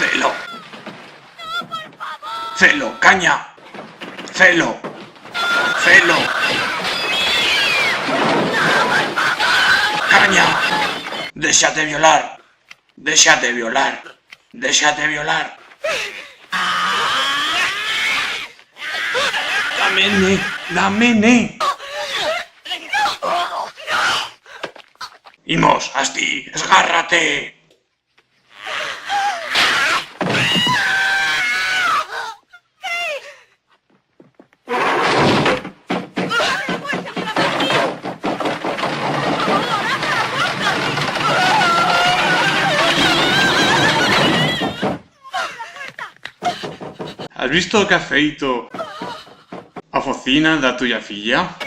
Celo. Celo, caña. Celo. Celo. Caña. Déxate violar. Déxate violar. Déxate violar. Dámene. Imos, Asti, esgárrate. Has visto o que ha feito a focina da tuya filla?